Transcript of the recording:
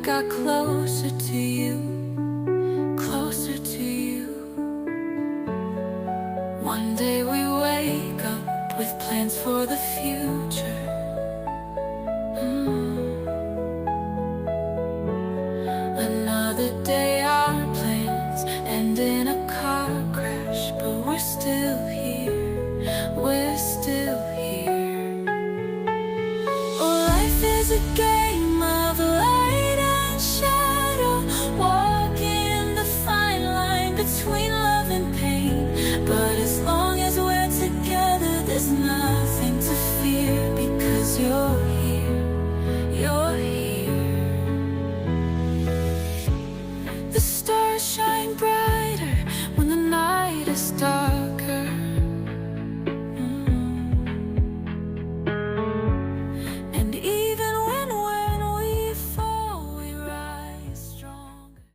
got closer to you, closer to you. One day we wake up with plans for the future. Another day our plans end in a car crash, but we're still here, we're still here. Oh, life is a game of light and shadow, walking the fine line between love and pain. But as long as we're together, there's nothing to fear, because you're